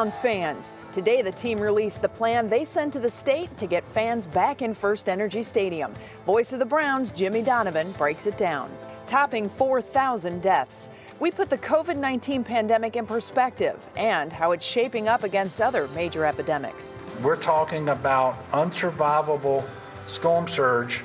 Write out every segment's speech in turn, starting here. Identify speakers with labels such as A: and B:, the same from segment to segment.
A: Browns fans. Today, the team released the plan they sent to the state to get fans back in First Energy Stadium. Voice of the Browns, Jimmy Donovan, breaks it down. Topping 4,000 deaths. We put the COVID-19 pandemic in perspective and how it's shaping up against other major epidemics.
B: We're talking about unsurvivable storm surge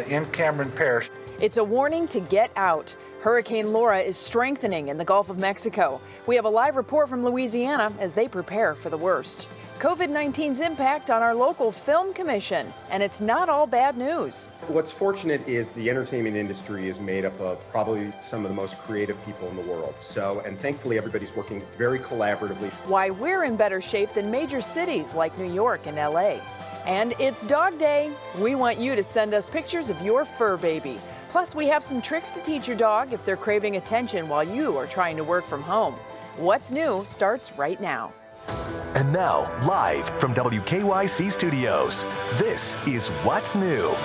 B: in Cameron Parish.
A: It's a warning to get out. Hurricane Laura is strengthening in the Gulf of Mexico. We have a live report from Louisiana as they prepare for the worst. COVID-19's impact on our local film commission, and it's not all bad news.
C: What's fortunate is the entertainment industry is made up of probably some of the most creative people in the world. And thankfully everybody's working very collaboratively.
A: Why we're in better shape than major cities like New York and LA. And it's Dog Day. We want you to send us pictures of your fur baby. Plus, we have some tricks to teach your dog if they're craving attention while you are trying to work from home. What's New starts right now.
D: And now, live from WKYC Studios, this is What's New.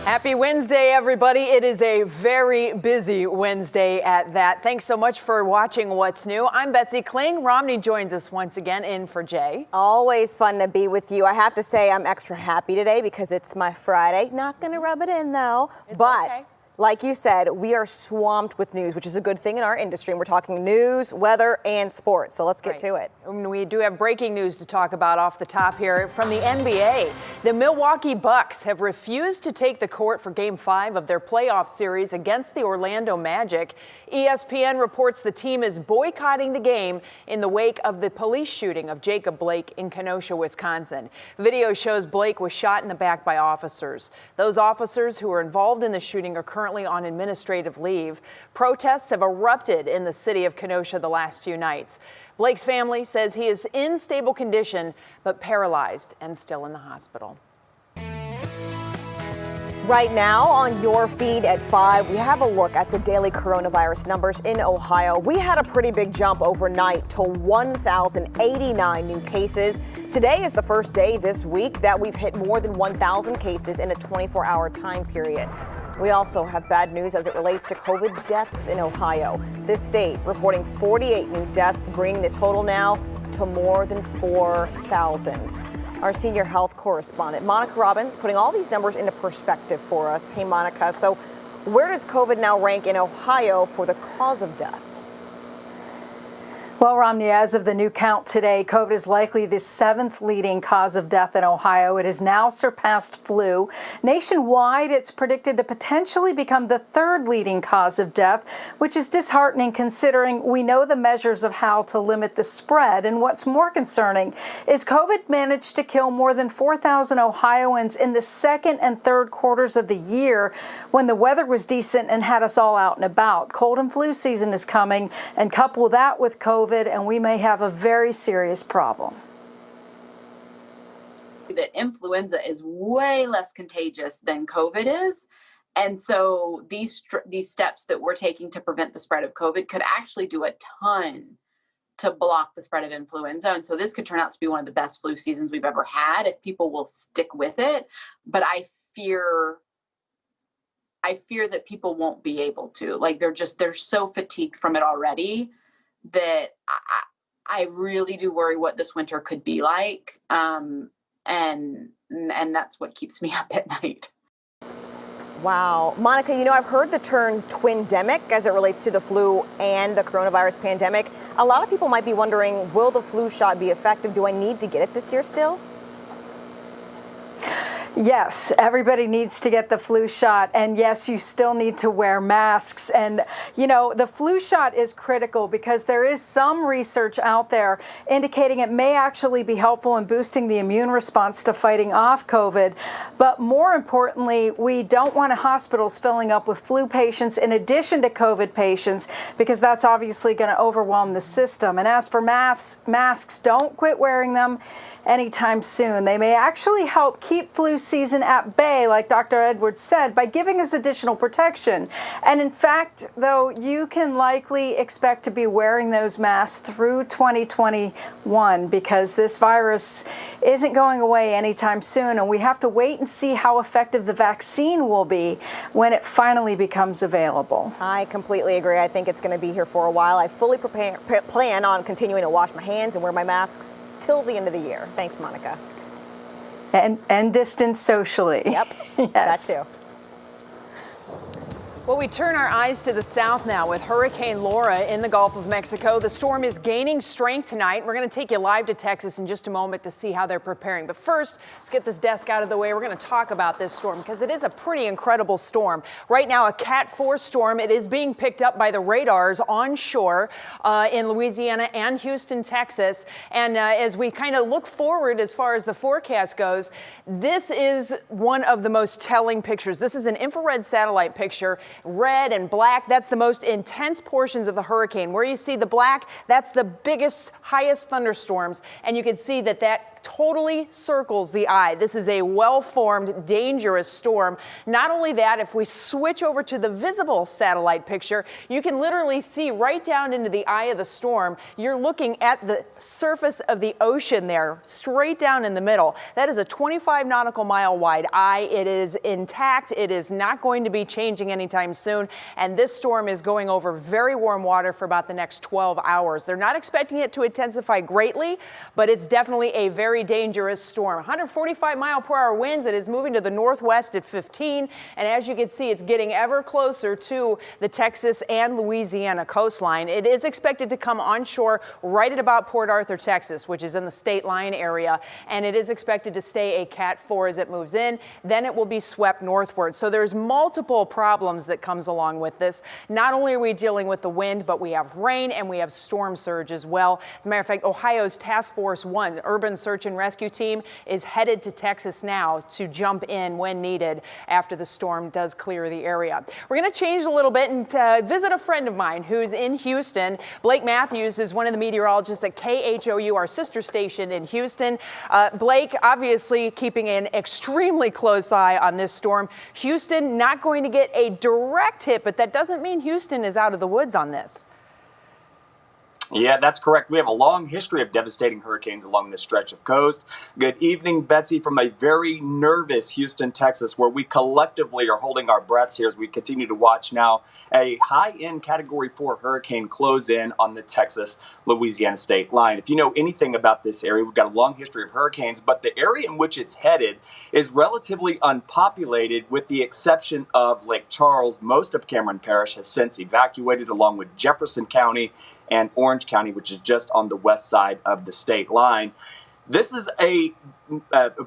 A: Happy Wednesday, everybody. It is a very busy Wednesday at that. Thanks so much for watching What's New. I'm Betsy Kling. Romney joins us once again in for Jay.
E: Always fun to be with you. I have to say I'm extra happy today because it's my Friday. Not going to rub it in, though. But okay. Like you said, we are swamped with news, which is a good thing in our industry. And we're talking news, weather, and sports. So let's get to it.
A: We do have breaking news to talk about off the top here from the NBA. The Milwaukee Bucks have refused to take the court for Game 5 of their playoff series against the Orlando Magic. ESPN reports the team is boycotting the game in the wake of the police shooting of Jacob Blake in Kenosha, Wisconsin. Video shows Blake was shot in the back by officers. Those officers who were involved in the shooting are currently on administrative leave. Protests have erupted in the city of Kenosha the last few nights. Blake's family says he is in stable condition, but paralyzed and still in the hospital.
E: Right now on your feed at 5, we have a look at the daily coronavirus numbers in Ohio. We had a pretty big jump overnight to 1,089 new cases. Today is the first day this week that we've hit more than 1,000 cases in a 24-hour time period. We also have bad news as it relates to COVID deaths in Ohio. This state reporting 48 new deaths, bringing the total now to more than 4,000. Our senior health correspondent, Monica Robbins, putting all these numbers into perspective for us. Hey, Monica, so where does COVID now rank in Ohio for the cause of death?
F: Well, Romney, as of the new count today, COVID is likely the 7th leading cause of death in Ohio. It has now surpassed flu. Nationwide, it's predicted to potentially become the 3rd leading cause of death, which is disheartening considering we know the measures of how to limit the spread. And what's more concerning is COVID managed to kill more than 4,000 Ohioans in the 2nd and 3rd quarters of the year when the weather was decent and had us all out and about. Cold and flu season is coming, and couple that with COVID, and we may have a very serious problem.
G: That influenza is way less contagious than COVID is. And so these steps that we're taking to prevent the spread of COVID could actually do a ton to block the spread of influenza. And so this could turn out to be one of the best flu seasons we've ever had if people will stick with it. But I fear that people won't be able to. Like they're so fatigued from it already that I really do worry what this winter could be like. And that's what keeps me up at night.
E: Wow. Monica, I've heard the term twindemic as it relates to the flu and the coronavirus pandemic. A lot of people might be wondering, will the flu shot be effective? Do I need to get it this year still?
F: Yes, everybody needs to get the flu shot. And yes, you still need to wear masks. And, the flu shot is critical because there is some research out there indicating it may actually be helpful in boosting the immune response to fighting off COVID. But more importantly, we don't want hospitals filling up with flu patients in addition to COVID patients because that's obviously going to overwhelm the system. And as for masks, don't quit wearing them anytime soon. They may actually help keep flu season at bay, like Dr. Edwards said, by giving us additional protection. And in fact, though, you can likely expect to be wearing those masks through 2021 because this virus isn't going away anytime soon, and we have to wait and see how effective the vaccine will be when it finally becomes available.
E: I completely agree. I think it's going to be here for a while. I fully plan on continuing to wash my hands and wear my masks till the end of the year. Thanks, Monica.
F: And distance socially.
E: Yep,
F: yes.
E: That too.
A: Well, we turn our eyes to the south now with Hurricane Laura in the Gulf of Mexico. The storm is gaining strength tonight. We're going to take you live to Texas in just a moment to see how they're preparing. But first, let's get this desk out of the way. We're going to talk about this storm because it is a pretty incredible storm. Right now, a Cat 4 storm. It is being picked up by the radars onshore in Louisiana and Houston, Texas. And as we kind of look forward as far as the forecast goes, this is one of the most telling pictures. This is an infrared satellite picture. Red and black, that's the most intense portions of the hurricane. Where you see the black, that's the biggest, highest thunderstorms. And you can see that totally circles the eye. This is a well-formed, dangerous storm. Not only that, if we switch over to the visible satellite picture, you can literally see right down into the eye of the storm. You're looking at the surface of the ocean there, straight down in the middle. That is a 25 nautical mile wide eye. It is intact. It is not going to be changing anytime soon. And this storm is going over very warm water for about the next 12 hours. They're not expecting it to intensify greatly, but it's definitely a very dangerous storm. 145 mile per hour winds. It is moving to the northwest at 15. And as you can see, it's getting ever closer to the Texas and Louisiana coastline. It is expected to come onshore right at about Port Arthur, Texas, which is in the state line area. And it is expected to stay a Cat 4 as it moves in. Then it will be swept northward. So there's multiple problems that comes along with this. Not only are we dealing with the wind, but we have rain and we have storm surge as well. As a matter of fact, Ohio's Task Force 1 Urban Search and Rescue Team is headed to Texas now to jump in when needed after the storm does clear the area. We're going to change a little bit and visit a friend of mine who's in Houston. Blake Matthews is one of the meteorologists at KHOU, our sister station in Houston. Blake, obviously keeping an extremely close eye on this storm. Houston not going to get a direct hit, but that doesn't mean Houston is out of the woods on this.
H: Yeah, that's correct. We have a long history of devastating hurricanes along this stretch of coast. Good evening, Betsy, from a very nervous Houston, Texas, where we collectively are holding our breaths here as we continue to watch now a high-end Category 4 hurricane close in on the Texas-Louisiana state line. If you know anything about this area, we've got a long history of hurricanes, but the area in which it's headed is relatively unpopulated with the exception of Lake Charles. Most of Cameron Parish has since evacuated, along with Jefferson County and Orange County, which is just on the west side of the state line. This is a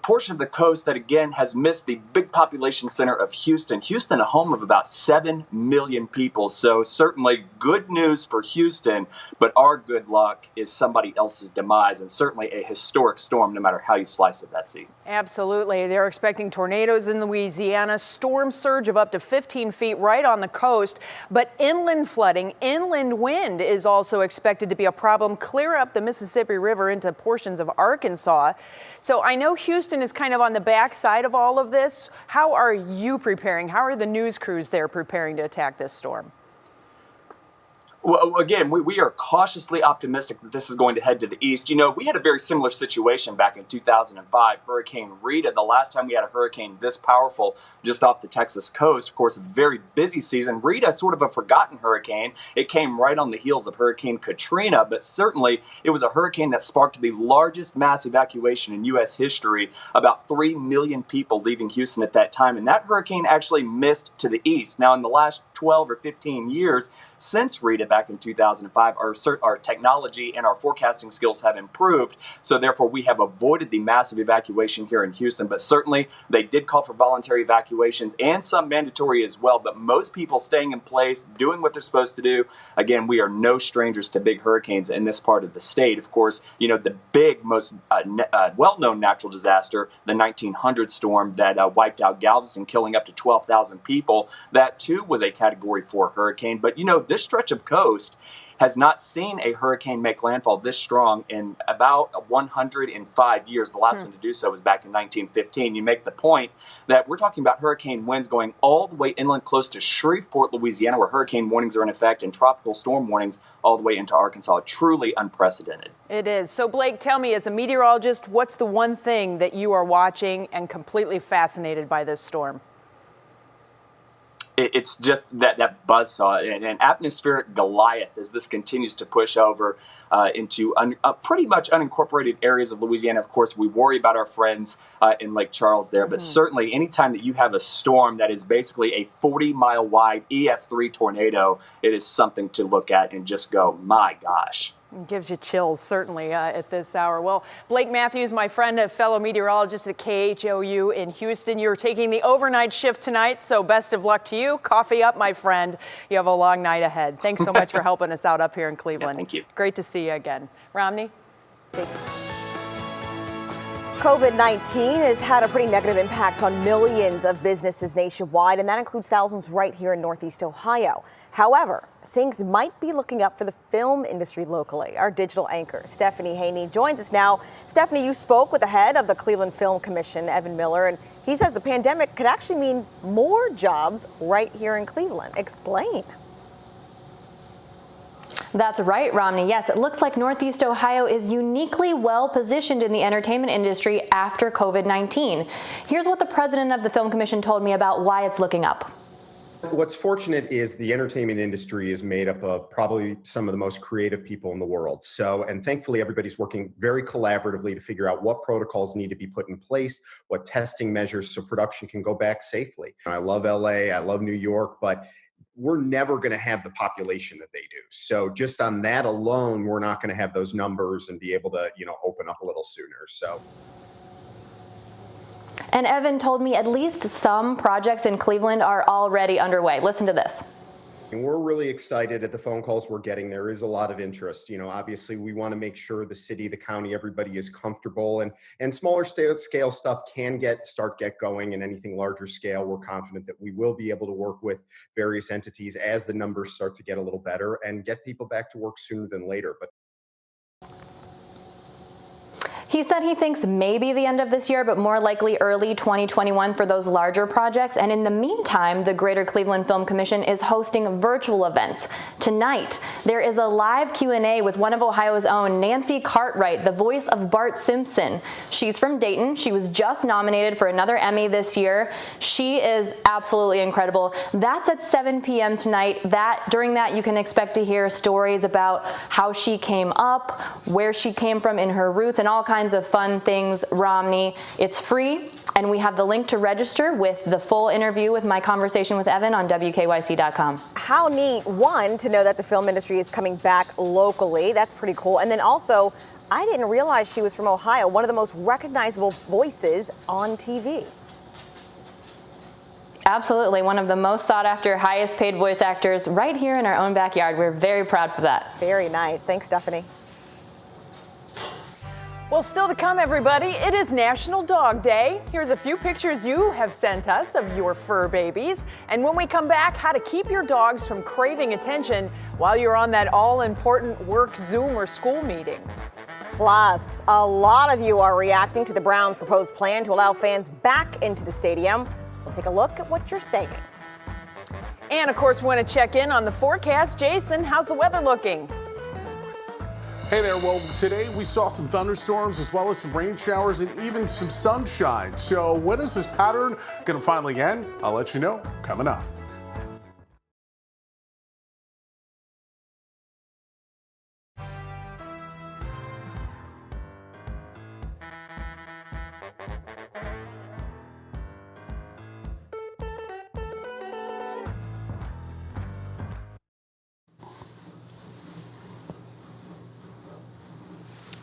H: portion of the coast that, again, has missed the big population center of Houston. Houston, a home of about 7 million people. So certainly good news for Houston, but our good luck is somebody else's demise, and certainly a historic storm, no matter how you slice it, Betsy.
A: Absolutely. They're expecting tornadoes in Louisiana, storm surge of up to 15 feet right on the coast, but inland flooding, inland wind is also expected to be a problem, clear up the Mississippi River into portions of Arkansas. So I know Houston is kind of on the backside of all of this. How are you preparing? How are the news crews there preparing to attack this storm?
H: Well, again, we are cautiously optimistic that this is going to head to the east. You know, we had a very similar situation back in 2005, Hurricane Rita. The last time we had a hurricane this powerful just off the Texas coast, of course, a very busy season. Rita, sort of a forgotten hurricane. It came right on the heels of Hurricane Katrina, but certainly it was a hurricane that sparked the largest mass evacuation in U.S. history, about 3 million people leaving Houston at that time. And that hurricane actually missed to the east. Now, in the last 12 or 15 years since Rita back in 2005, our technology and our forecasting skills have improved. So therefore, we have avoided the massive evacuation here in Houston. But certainly, they did call for voluntary evacuations and some mandatory as well. But most people staying in place, doing what they're supposed to do. Again, we are no strangers to big hurricanes in this part of the state. Of course, you know, the big, most well-known natural disaster, the 1900 storm that wiped out Galveston, killing up to 12,000 people. That, too, was a Category 4 hurricane. But, you know, this stretch of coast has not seen a hurricane make landfall this strong in about 105 years. The last one to do so was back in 1915. You make the point that we're talking about hurricane winds going all the way inland close to Shreveport, Louisiana, where hurricane warnings are in effect, and tropical storm warnings all the way into Arkansas. Truly unprecedented.
A: It is. So, Blake, tell me, as a meteorologist, what's the one thing that you are watching and completely fascinated by this storm?
H: It's just that buzzsaw, an atmospheric Goliath as this continues to push over into pretty much unincorporated areas of Louisiana. Of course, we worry about our friends in Lake Charles there, but certainly anytime that you have a storm that is basically a 40-mile wide EF3 tornado, it is something to look at and just go, my gosh.
A: It gives you chills, certainly, at this hour. Well, Blake Matthews, my friend, a fellow meteorologist at KHOU in Houston, you're taking the overnight shift tonight, so best of luck to you. Coffee up, my friend. You have a long night ahead. Thanks so much for helping us out up here in Cleveland.
H: Yeah, thank you.
A: Great to see you again. Romney?
E: COVID-19 has had a pretty negative impact on millions of businesses nationwide, and that includes thousands right here in Northeast Ohio. However, things might be looking up for the film industry locally. Our digital anchor, Stephanie Haney, joins us now. Stephanie, you spoke with the head of the Cleveland Film Commission, Evan Miller, and he says the pandemic could actually mean more jobs right here in Cleveland. Explain.
I: That's right, Romney. Yes, it looks like Northeast Ohio is uniquely well positioned in the entertainment industry after COVID-19. Here's what the president of the Film Commission told me about why it's looking up.
C: What's fortunate is the entertainment industry is made up of probably some of the most creative people in the world. And thankfully, everybody's working very collaboratively to figure out what protocols need to be put in place, what testing measures so production can go back safely. I love LA, I love New York, but we're never going to have the population that they do. So just on that alone, we're not going to have those numbers and be able to, open up a little sooner.
I: And Evan told me at least some projects in Cleveland are already underway. Listen to this.
C: And we're really excited at the phone calls we're getting. There is a lot of interest. Obviously we want to make sure the city, the county, everybody is comfortable, and smaller scale stuff can get going, and anything larger scale, we're confident that we will be able to work with various entities as the numbers start to get a little better and get people back to work sooner than later. But
I: he said he thinks maybe the end of this year, but more likely early 2021 for those larger projects. And in the meantime, the Greater Cleveland Film Commission is hosting virtual events. Tonight, there is a live Q&A with one of Ohio's own, Nancy Cartwright, the voice of Bart Simpson. She's from Dayton. She was just nominated for another Emmy this year. She is absolutely incredible. That's at 7 p.m. tonight. During that, you can expect to hear stories about how she came up, where she came from in her roots, and all kinds of fun things, Romney. It's free, and we have the link to register with the full interview with my conversation with Evan on WKYC.com.
E: How neat, one, to know that the film industry is coming back locally. That's pretty cool. And then also, I didn't realize she was from Ohio, one of the most recognizable voices on TV.
I: Absolutely, one of the most sought after, highest paid voice actors right here in our own backyard. We're very proud for that.
E: Very nice. Thanks, Stephanie.
A: Well, still to come, everybody, it is National Dog Day. Here's a few pictures you have sent us of your fur babies. And when we come back, how to keep your dogs from craving attention while you're on that all-important work, Zoom, or school meeting.
E: Plus, a lot of you are reacting to the Browns' proposed plan to allow fans back into the stadium. We'll take a look at what you're saying.
A: And, of course, we want to check in on the forecast. Jason, how's the weather looking?
J: Hey there, well, today we saw some thunderstorms as well as some rain showers and even some sunshine. So when is this pattern going to finally end? I'll let you know coming up.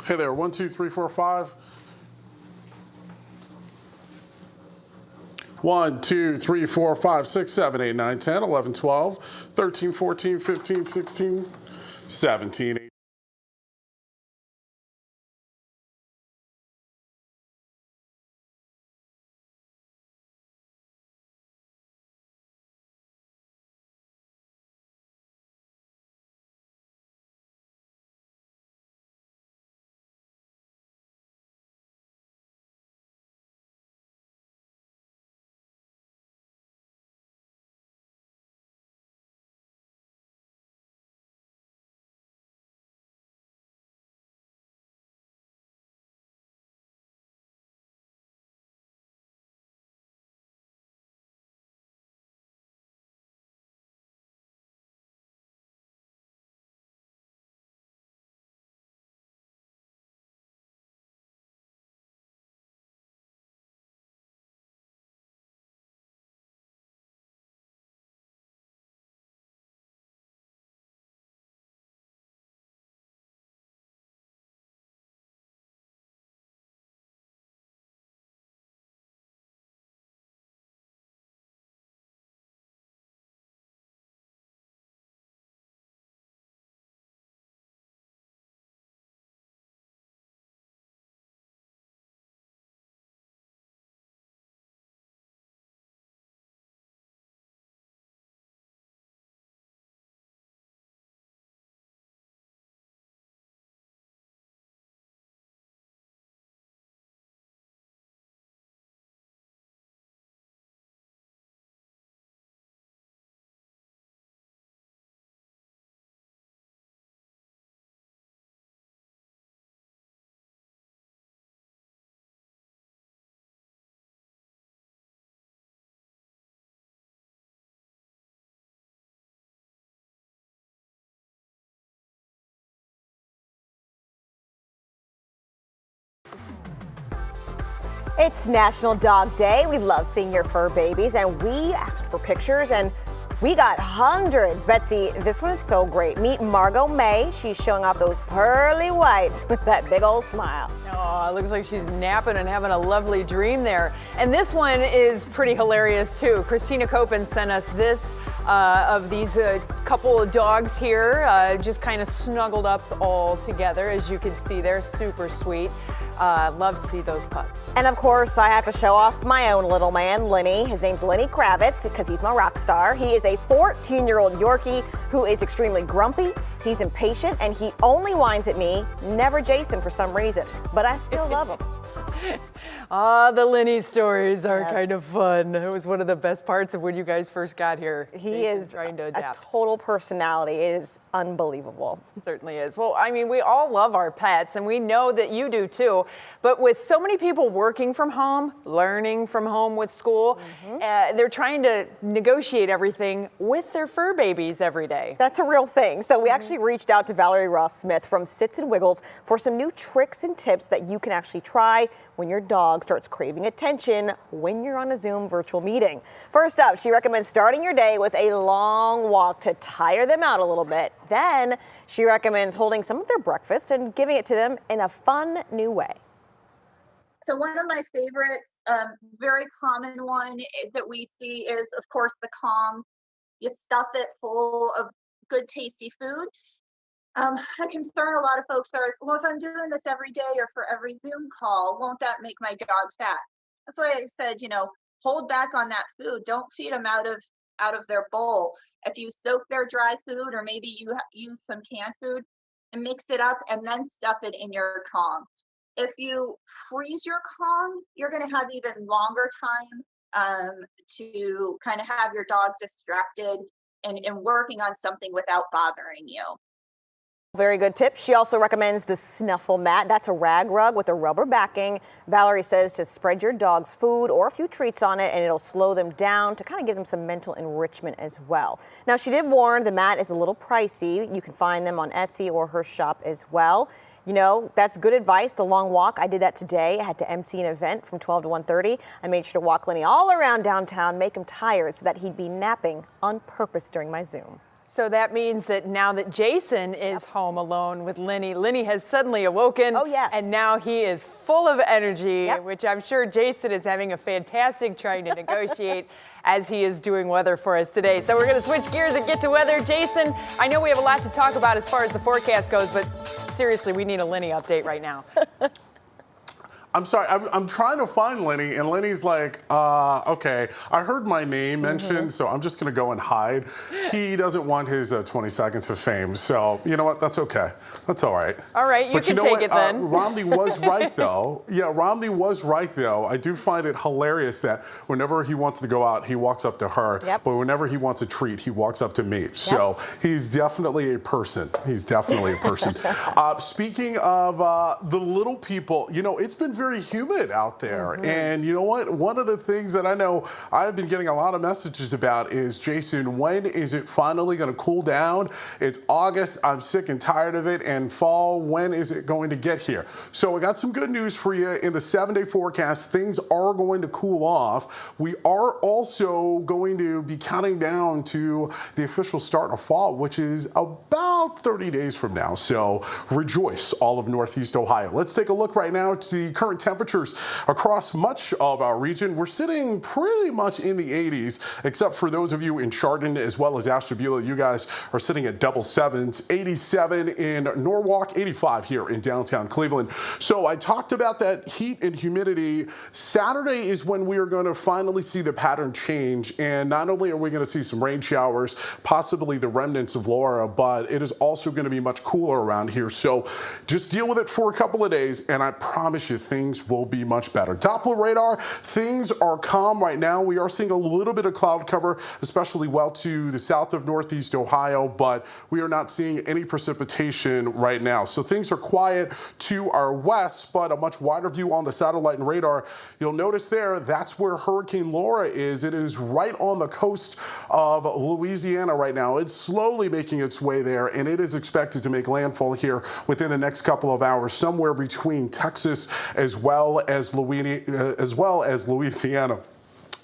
J: Hey there, 1, 2, 3, 4, 5. 1, 2, 3, 4, 5, 6, 7, 8, 9, 10, 11, 12, 13, 14, 15, 16, 17,
E: It's National Dog Day. We love seeing your fur babies, and we asked for pictures, and we got hundreds. Betsy, this one is so great. Meet Margot May. She's showing off those pearly whites with that big old smile.
A: Oh, it looks like she's napping and having a lovely dream there. And this one is pretty hilarious too. Christina Copen sent us this of these couple of dogs here, just kind of snuggled up all together. As you can see, they're super sweet. Love to see those pups.
E: And of course, I have to show off my own little man, Lenny. His name's Lenny Kravitz because he's my rock star. He is a 14-year-old Yorkie who is extremely grumpy. He's impatient, and he only whines at me, never Jason for some reason. But I still love him.
A: The Lenny stories are kind of fun. It was one of the best parts of when you guys first got here.
E: He is trying to adapt. A total personality. It is unbelievable.
A: Certainly is. Well, I mean, we all love our pets, and we know that you do too. But with so many people working from home, learning from home with school, they're trying to negotiate everything with their fur babies every day.
E: That's a real thing. So we actually reached out to Valerie Ross-Smith from Sits and Wiggles for some new tricks and tips that you can actually try when your dog starts craving attention when you're on a Zoom virtual meeting. First up, she recommends starting your day with a long walk to tire them out a little bit. Then she recommends holding some of their breakfast and giving it to them in a fun new way.
K: So one of my favorites, very common one that we see is, of course, the Kong. You stuff it full of good, tasty food. A concern a lot of folks are, well, if I'm doing this every day or for every Zoom call, won't that make my dog fat? That's why I said, hold back on that food. Don't feed them out of their bowl. If you soak their dry food, or maybe you use some canned food and mix it up and then stuff it in your Kong. If you freeze your Kong, you're going to have even longer time to kind of have your dog distracted and working on something without bothering you.
E: Very good tip. She also recommends the snuffle mat. That's a rag rug with a rubber backing. Valerie says to spread your dog's food or a few treats on it, and it'll slow them down to kind of give them some mental enrichment as well. Now, she did warn the mat is a little pricey. You can find them on Etsy or her shop as well. That's good advice. The long walk, I did that today. I had to MC an event from 12 to 1:30. I made sure to walk Lenny all around downtown, make him tired so that he'd be napping on purpose during my Zoom.
A: So that means that now that Jason is home alone with Lenny, Lenny has suddenly awoken.
E: Oh, yes.
A: And now he is full of energy, which I'm sure Jason is having a fantastic trying to negotiate as he is doing weather for us today. So we're going to switch gears and get to weather. Jason, I know we have a lot to talk about as far as the forecast goes, but seriously, we need a Lenny update right now.
J: I'm sorry, I'm trying to find Lenny, and Lenny's like, okay, I heard my name mentioned, so I'm just gonna go and hide. He doesn't want his 20 seconds of fame, so you know what, that's okay. That's all right.
A: All right, you can take it then.
J: Romney was right though. Yeah, Romney was right though. I do find it hilarious that whenever he wants to go out, he walks up to her, but whenever he wants a treat, he walks up to me. So he's definitely a person. He's definitely a person. Speaking of the little people, it's been very humid out there. And you know what? One of the things that I know I've been getting a lot of messages about is, Jason, when is it finally going to cool down? It's August. I'm sick and tired of it. And fall, when is it going to get here? So I got some good news for you. In the 7-day forecast, things are going to cool off. We are also going to be counting down to the official start of fall, which is about 30 days from now. So rejoice, all of Northeast Ohio. Let's take a look right now to the current temperatures across much of our region. We're sitting pretty much in the 80s, except for those of you in Chardon as well as Ashtabula. You guys are sitting at double sevens. 87 in Norwalk, 85 here in downtown Cleveland. So I talked about that heat and humidity. Saturday is when we are going to finally see the pattern change. And not only are we going to see some rain showers, possibly the remnants of Laura, but it is also going to be much cooler around here. So just deal with it for a couple of days, and I promise you things will be much better. Doppler radar, things are calm right now. We are seeing a little bit of cloud cover, especially well to the south of Northeast Ohio, but we are not seeing any precipitation right now. So things are quiet to our west, but a much wider view on the satellite and radar. You'll notice there, that's where Hurricane Laura is. It is right on the coast of Louisiana right now. It's slowly making its way there, and it is expected to make landfall here within the next couple of hours, somewhere between Texas as well as Louisiana.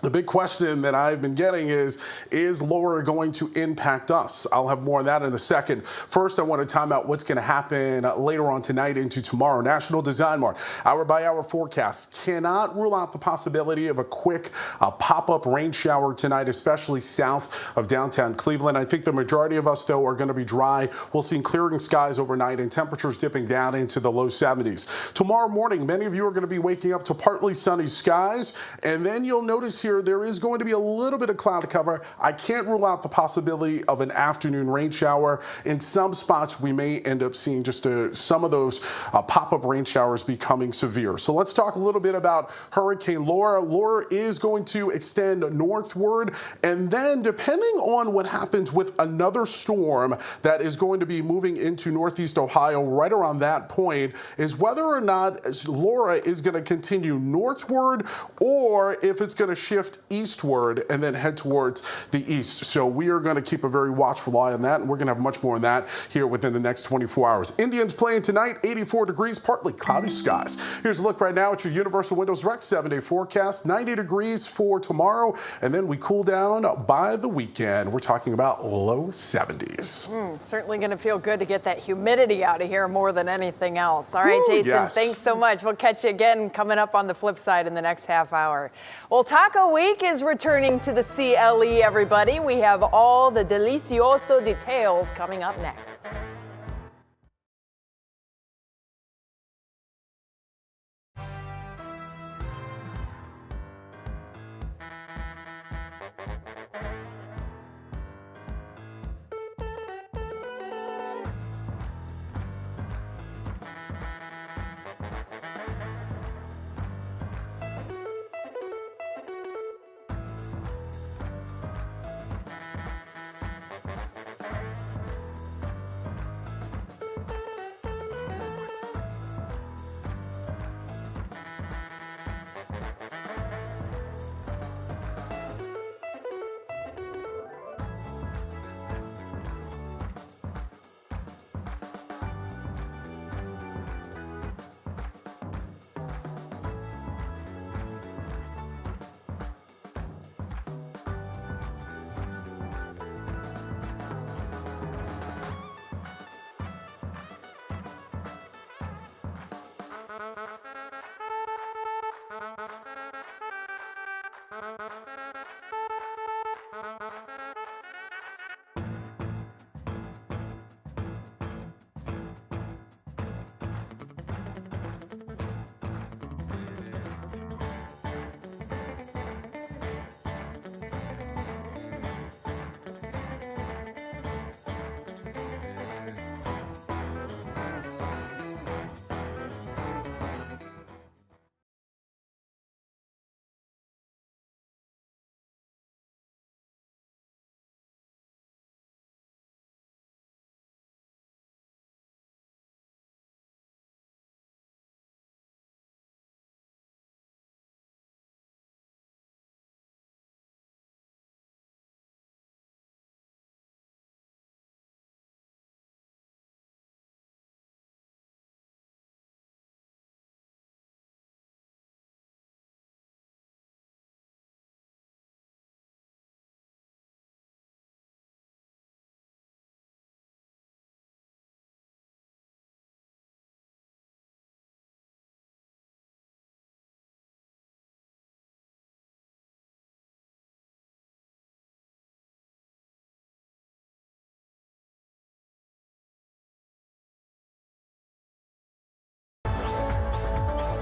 J: The big question that I've been getting is Laura going to impact us? I'll have more on that in a second. First, I want to time out what's going to happen later on tonight into tomorrow. National Design Mart, hour by hour forecast cannot rule out the possibility of a quick pop-up rain shower tonight, especially south of downtown Cleveland. I think the majority of us, though, are going to be dry. We'll see clearing skies overnight and temperatures dipping down into the low 70s. Tomorrow morning, many of you are going to be waking up to partly sunny skies, and then you'll notice here there is going to be a little bit of cloud cover. I can't rule out the possibility of an afternoon rain shower. In some spots, we may end up seeing just some of those pop-up rain showers becoming severe. So let's talk a little bit about Hurricane Laura. Laura is going to extend northward, and then depending on what happens with another storm that is going to be moving into northeast Ohio right around that point is whether or not Laura is going to continue northward or if it's going to shift eastward and then head towards the east. So we are going to keep a very watchful eye on that, and we're going to have much more on that here within the next 24 hours. Indians playing tonight, 84 degrees, partly cloudy skies. Here's a look right now at your Universal Windows Direct 7-day forecast, 90 degrees for tomorrow, and then we cool down by the weekend. We're talking about low 70s.
A: Certainly going to feel good to get that humidity out of here more than anything else. All right, Jason,
J: yes.
A: Thanks so much. We'll catch you again coming up on the flip side in the next half hour. Well, Taco Week is returning to the CLE, everybody. We have all the delicioso details coming up next.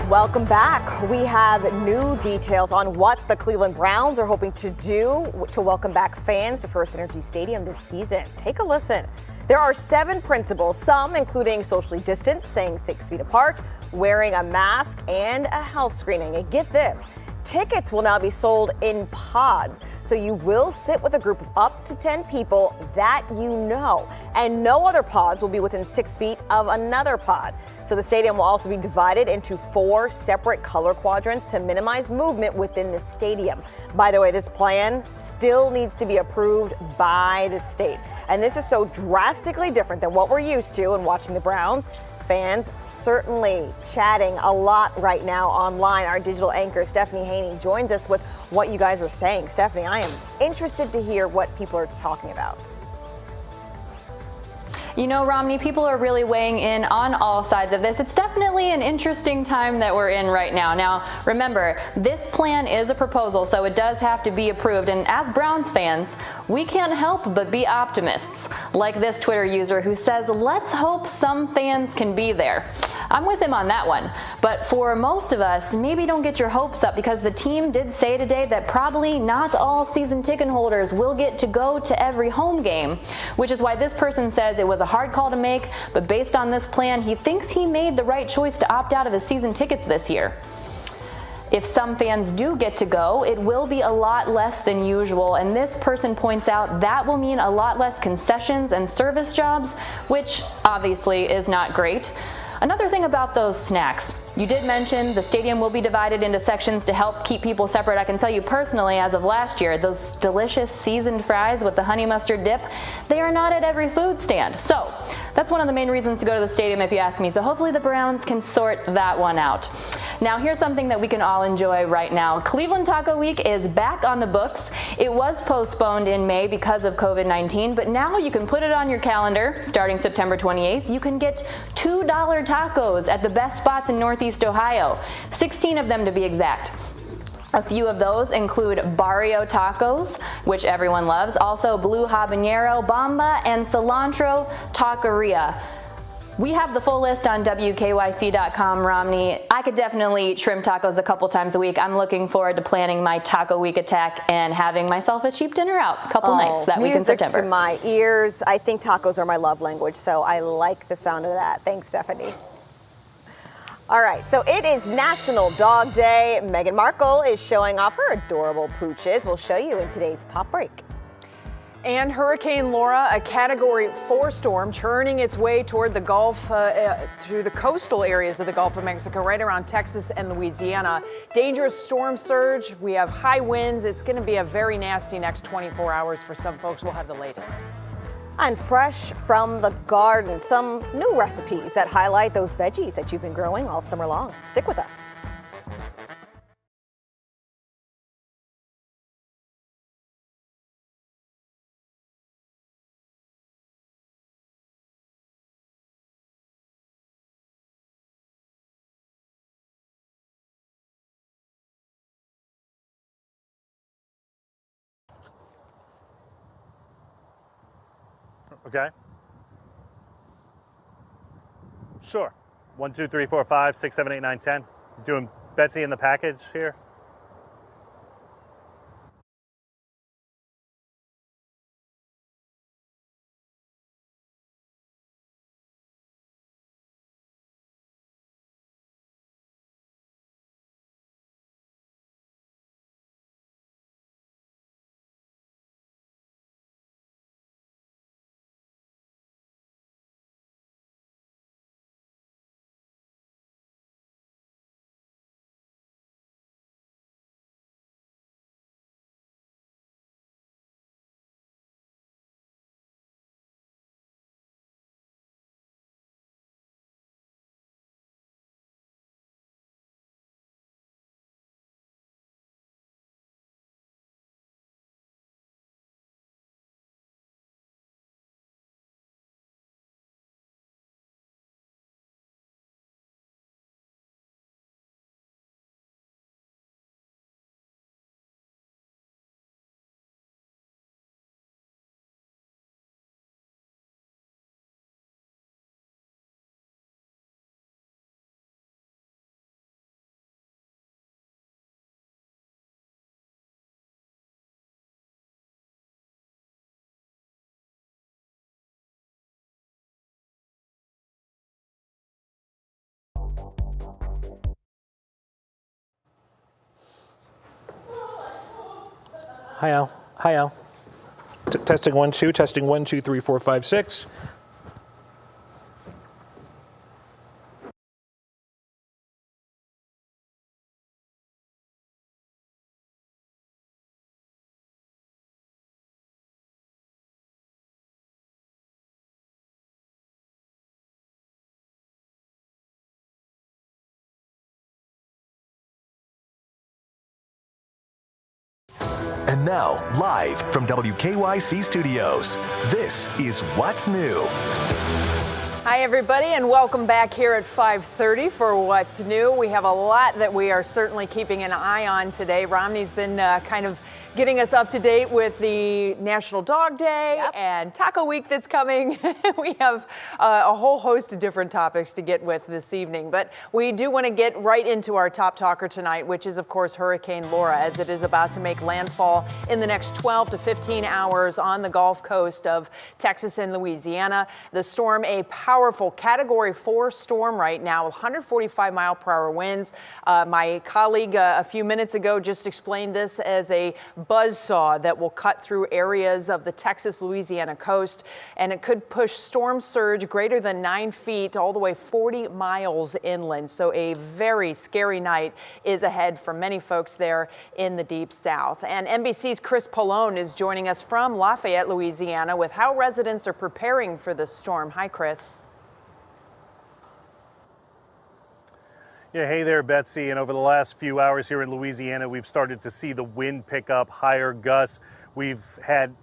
E: Welcome back. We have new details on what the Cleveland Browns are hoping to do to welcome back fans to First Energy Stadium this season. Take a listen. There are 7 principles, some including socially distanced, staying 6 feet apart, wearing a mask, and a health screening. And get this, tickets will now be sold in pods. So you will sit with a group of up to 10 people that you know. And no other pods will be within 6 feet of another pod. So the stadium will also be divided into 4 separate color quadrants to minimize movement within the stadium. By the way, this plan still needs to be approved by the state. And this is so drastically different than what we're used to and watching the Browns. Fans certainly chatting a lot right now online. Our digital anchor, Stephanie Haney, joins us with what you guys are saying. Stephanie, I am interested to hear what people are talking about.
I: You know, Romney, people are really weighing in on all sides of this. It's definitely an interesting time that we're in right now. Now, remember, this plan is a proposal, so it does have to be approved. And as Browns fans, we can't help but be optimists, like this Twitter user who says, let's hope some fans can be there. I'm with him on that one. But for most of us, maybe don't get your hopes up, because the team did say today that probably not all season ticket holders will get to go to every home game, which is why this person says it was a hard call to make, but based on this plan, he thinks he made the right choice to opt out of his season tickets this year. If some fans do get to go, it will be a lot less than usual, and this person points out that will mean a lot less concessions and service jobs, which obviously is not great. Another thing about those snacks, you did mention the stadium will be divided into sections to help keep people separate. I can tell you personally, as of last year, those delicious seasoned fries with the honey mustard dip, they are not at every food stand. So that's one of the main reasons to go to the stadium, if you ask me. So hopefully the Browns can sort that one out. Now, here's something that we can all enjoy right now. Cleveland Taco Week is back on the books. It was postponed in May because of COVID-19, but now you can put it on your calendar. Starting September 28th, you can get $2 tacos at the best spots in Northeast Ohio, 16 of them to be exact. A few of those include Barrio Tacos, which everyone loves, also Blue Habanero, Bamba, and Cilantro Taqueria. We have the full list on WKYC.com, Romney. I could definitely eat shrimp tacos a couple times a week. I'm looking forward to planning my Taco Week attack and having myself a cheap dinner out a couple nights that week in September.
E: Music to my ears. I think tacos are my love language, so I like the sound of that. Thanks, Stephanie. All right, so it is National Dog Day. Meghan Markle is showing off her adorable pooches. We'll show you in today's Pop Break.
A: And Hurricane Laura, a Category 4 storm, churning its way toward the Gulf, through the coastal areas of the Gulf of Mexico, right around Texas and Louisiana. Dangerous storm surge. We have high winds. It's going to be a very nasty next 24 hours for some folks. We'll have the latest.
E: And fresh from the garden, some new recipes that highlight those veggies that you've been growing all summer long. Stick with us.
L: Okay. Sure. 1, 2, 3, 4, 5, 6, 7, 8, 9, 10. Doing Betsy in the package here.
M: Hi, Al. Hi, Al. Testing 1, 2. Testing 1, 2, 3, 4, 5, 6.
D: And now, live from WKYC Studios, this is What's New.
A: Hi, everybody, and welcome back here at 5:30 for What's New. We have a lot that we are certainly keeping an eye on today. Romney's been kind of getting us up to date with the National Dog Day and Taco Week that's coming. We have a whole host of different topics to get with this evening, but we do want to get right into our top talker tonight, which is, of course, Hurricane Laura, as it is about to make landfall in the next 12 to 15 hours on the Gulf Coast of Texas and Louisiana. The storm, a powerful Category 4 storm right now, 145-mile-per-hour winds. My colleague a few minutes ago just explained this as a buzzsaw that will cut through areas of the Texas-Louisiana coast, and it could push storm surge greater than 9 feet all the way 40 miles inland. So a very scary night is ahead for many folks there in the Deep South. And NBC's Chris Pallone is joining us from Lafayette, Louisiana, with how residents are preparing for this storm. Hi, Chris.
L: Yeah, hey there, Betsy. And over the last few hours here in Louisiana, we've started to see the wind pick up, higher gusts. We've had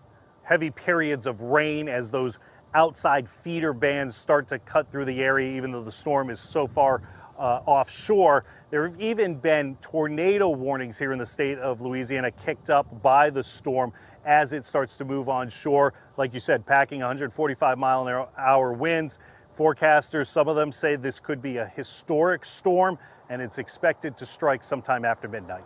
L: heavy periods of rain as those outside feeder bands start to cut through the area, even though the storm is so far offshore. There have even been tornado warnings here in the state of Louisiana kicked up by the storm as it starts to move onshore. Like you said, packing 145-mile-an-hour winds. Forecasters, some of them say this could be a historic storm, and it's expected to strike sometime after midnight.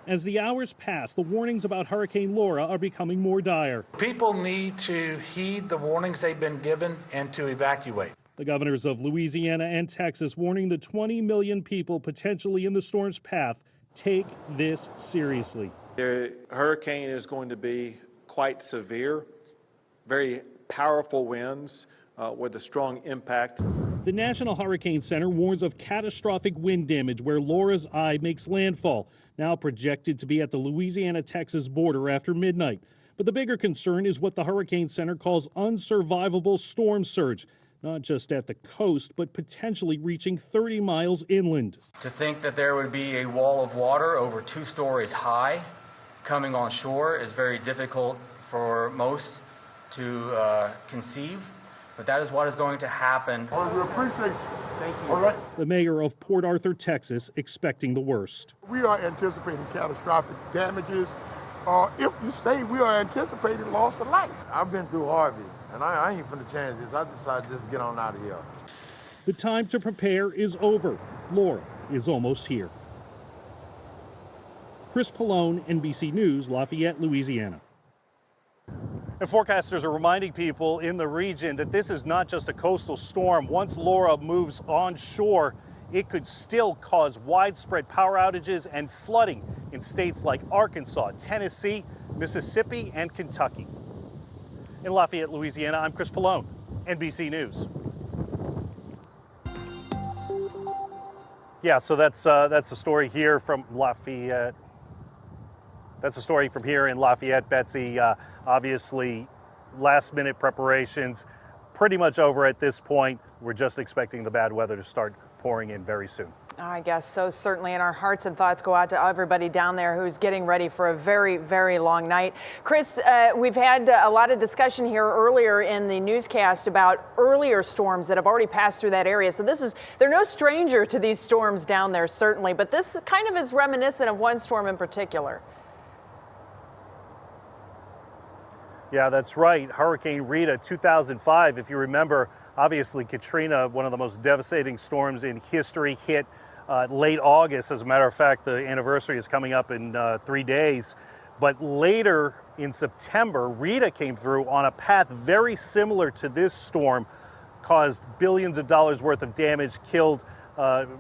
N: As the hours pass, the warnings about Hurricane Laura are becoming more dire.
B: People need to heed the warnings they've been given and to evacuate.
N: The governors of Louisiana and Texas warning the 20 million people potentially in the storm's path. Take this seriously.
O: The hurricane is going to be quite severe, very powerful winds. With a strong impact.
N: The National Hurricane Center warns of catastrophic wind damage where Laura's eye makes landfall, now projected to be at the Louisiana-Texas border after midnight. But the bigger concern is what the Hurricane Center calls unsurvivable storm surge, not just at the coast, but potentially reaching 30 miles inland.
P: To think that there would be a wall of water over 2 stories high coming on shore is very difficult for most to conceive. But that is what is going to happen.
Q: We appreciate it.
P: Thank you.
Q: All right.
N: The mayor of Port Arthur, Texas, expecting the worst.
Q: We are anticipating catastrophic damages. If you stay, we are anticipating loss of life. I've been through Harvey, and I ain't finna change this. I decided just to get on out of here.
N: The time to prepare is over. Laura is almost here. Chris Pallone, NBC News, Lafayette, Louisiana.
L: And forecasters are reminding people in the region that this is not just a coastal storm. Once Laura moves onshore, it could still cause widespread power outages and flooding in states like Arkansas, Tennessee, Mississippi, and Kentucky. In Lafayette, Louisiana, I'm Chris Pallone, NBC News. Yeah, so that's the story here from Lafayette. That's the story from here in Lafayette, Betsy. Obviously, last-minute preparations pretty much over at this point. We're just expecting the bad weather to start pouring in very soon.
A: I guess so, certainly, and our hearts and thoughts go out to everybody down there who's getting ready for a very, very long night. Chris, we've had a lot of discussion here earlier in the newscast about earlier storms that have already passed through that area. So they're no stranger to these storms down there, certainly, but this kind of is reminiscent of one storm in particular.
L: Yeah, that's right. Hurricane Rita, 2005. If you remember, obviously Katrina, one of the most devastating storms in history, hit late August. As a matter of fact, the anniversary is coming up in 3 days. But later in September, Rita came through on a path very similar to this storm, caused billions of dollars worth of damage, killed,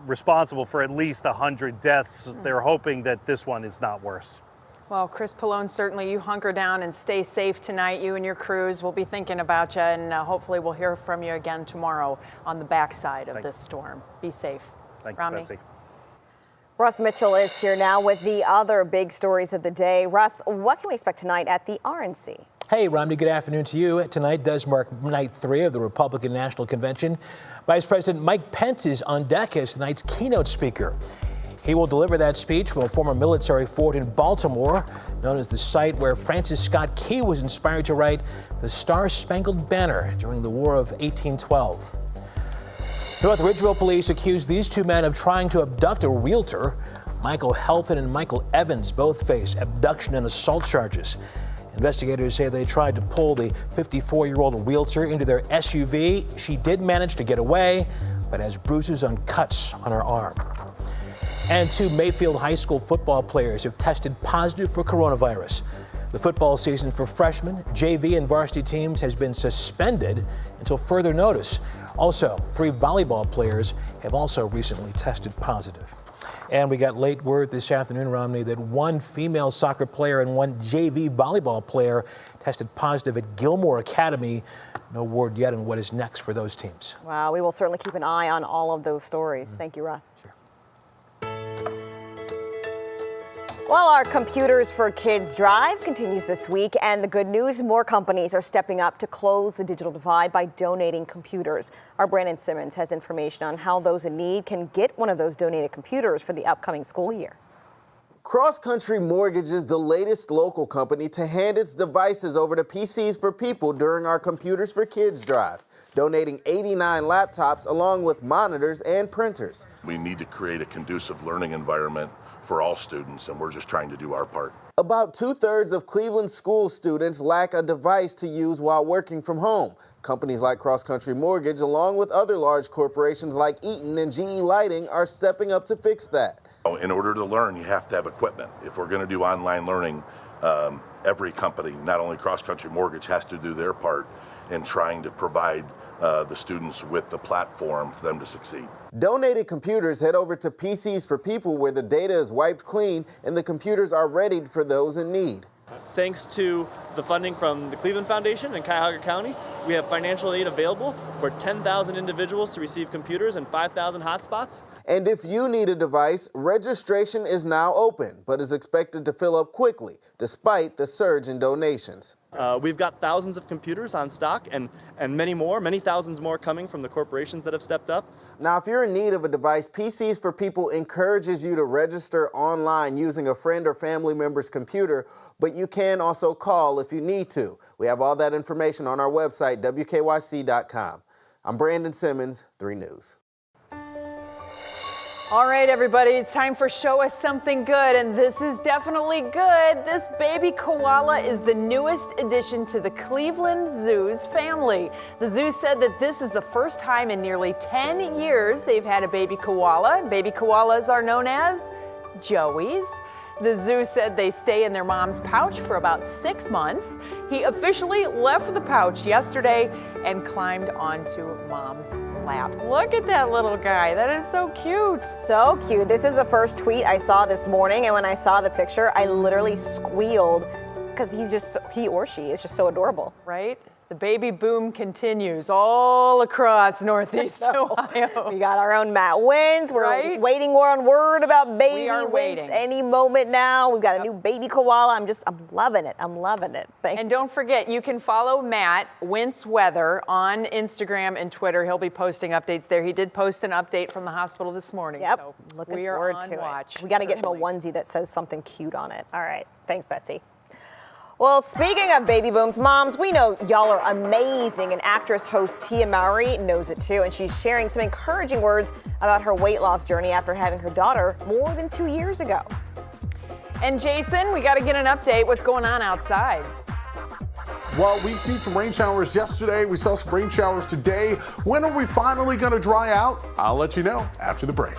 L: responsible for at least 100 deaths. They're hoping that this one is not worse.
A: Well, Chris Pallone, certainly you hunker down and stay safe tonight. You and your crews will be thinking about you, and hopefully we'll hear from you again tomorrow on the backside of this storm. Be safe.
L: Thanks,
A: Romney.
L: Betsy.
E: Russ Mitchell is here now with the other big stories of the day. Russ, what can we expect tonight at the RNC?
R: Hey, Romney, good afternoon to you. Tonight does mark night 3 of the Republican National Convention. Vice President Mike Pence is on deck as tonight's keynote speaker. He will deliver that speech from a former military fort in Baltimore, known as the site where Francis Scott Key was inspired to write the Star-Spangled Banner during the War of 1812. North Ridgeville police accused these two men of trying to abduct a realtor. Michael Helton and Michael Evans both face abduction and assault charges. Investigators say they tried to pull the 54-year-old realtor into their SUV. She did manage to get away, but has bruises and cuts on her arm. And two Mayfield High School football players have tested positive for coronavirus. The football season for freshmen, JV, and varsity teams has been suspended until further notice. Also, 3 volleyball players have also recently tested positive. And we got late word this afternoon, Romney, that 1 female soccer player and 1 JV volleyball player tested positive at Gilmore Academy. No word yet on what is next for those teams.
E: Wow, we will certainly keep an eye on all of those stories. Thank you, Russ.
R: Sure.
E: Well, our Computers for Kids drive continues this week, and the good news, more companies are stepping up to close the digital divide by donating computers. Our Brandon Simmons has information on how those in need can get one of those donated computers for the upcoming school year.
S: Cross Country Mortgage is the latest local company to hand its devices over to PCs for People during our Computers for Kids drive, donating 89 laptops along with monitors and printers.
T: We need to create a conducive learning environment for all students, and we're just trying to do our part.
S: About 2/3 of Cleveland school students lack a device to use while working from home. Companies like Cross Country Mortgage, along with other large corporations like Eaton and GE Lighting, are stepping up to fix that.
T: In order to learn, you have to have equipment. If we're going to do online learning, every company, not only Cross Country Mortgage, has to do their part in trying to provide the students with the platform for them to succeed.
S: Donated computers head over to PCs for People, where the data is wiped clean and the computers are readied for those in need.
U: Thanks to the funding from the Cleveland Foundation and Cuyahoga County, we have financial aid available for 10,000 individuals to receive computers and 5,000 hotspots.
S: And if you need a device, registration is now open, but is expected to fill up quickly, despite the surge in donations.
U: We've got thousands of computers on stock and many thousands more coming from the corporations that have stepped up.
S: Now, if you're in need of a device, PCs for People encourages you to register online using a friend or family member's computer, but you can also call if you need to. We have all that information on our website, WKYC.com. I'm Brandon Simmons, 3 News.
A: All right, everybody, it's time for Show Us Something Good, and this is definitely good. This baby koala is the newest addition to the Cleveland Zoo's family. The zoo said that this is the first time in nearly 10 years they've had a baby koala. Baby koalas are known as Joeys. The zoo said they stay in their mom's pouch for about 6 months. He officially left the pouch yesterday and climbed onto mom's lap. Look at that little guy. That is so cute.
E: So cute. This is the first tweet I saw this morning, and when I saw the picture, I literally squealed because he or she is just so adorable.
A: Right? The baby boom continues all across Northeast Ohio.
E: We got our own Matt Wins. We're waiting on word about baby Wins any moment now. We've got a new baby koala. I'm loving it. I'm loving it.
A: And don't forget, you can follow Matt Wentz Weather on Instagram and Twitter. He'll be posting updates there. He did post an update from the hospital this morning.
E: Yep.
A: So
E: Looking
A: we are
E: forward
A: on
E: to
A: watch.
E: it. We got to get him a onesie that says something cute on it. All right. Thanks, Betsy. Well, speaking of baby booms, moms, we know y'all are amazing, and actress host Tia Mowry knows it too, and she's sharing some encouraging words about her weight loss journey after having her daughter more than 2 years ago.
A: And Jason, we got to get an update. What's going on outside?
J: Well, we've seen some rain showers yesterday. We saw some rain showers today. When are we finally going to dry out? I'll let you know after the break.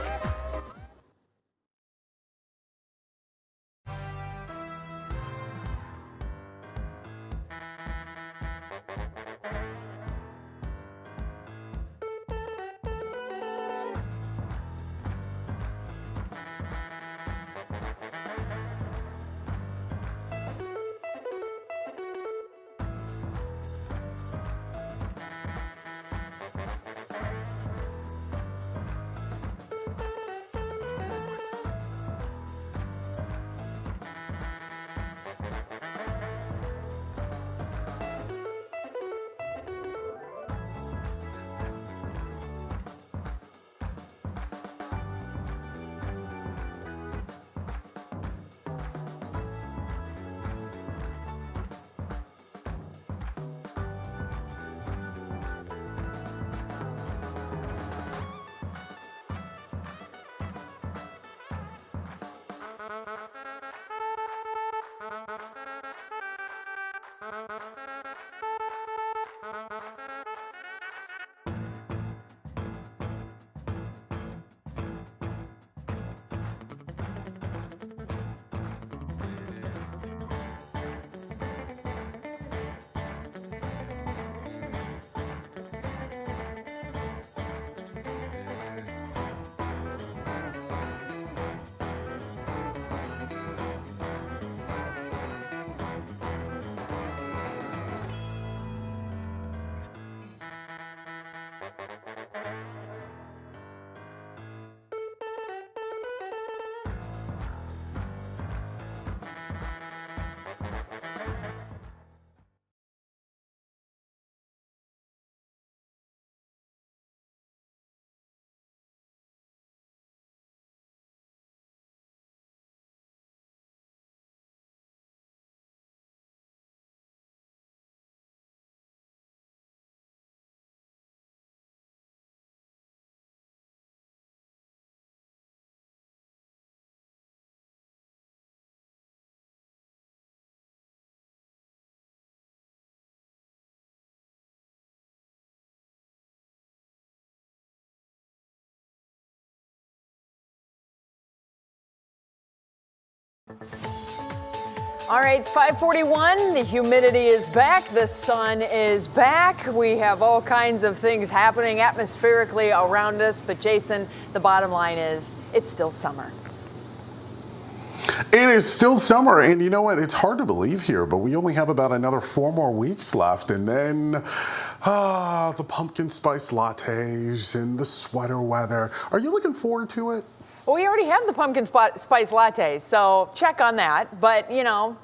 A: All right, it's 5:41. The humidity is back. The sun is back. We have all kinds of things happening atmospherically around us. But Jason, the bottom line is it's still summer.
J: It is still summer, and you know what? It's hard to believe here, but we only have about another 4 more weeks left, and then the pumpkin spice lattes and the sweater weather. Are you looking forward to it?
A: Well, we already have the pumpkin spice latte, so check on that. But, you know,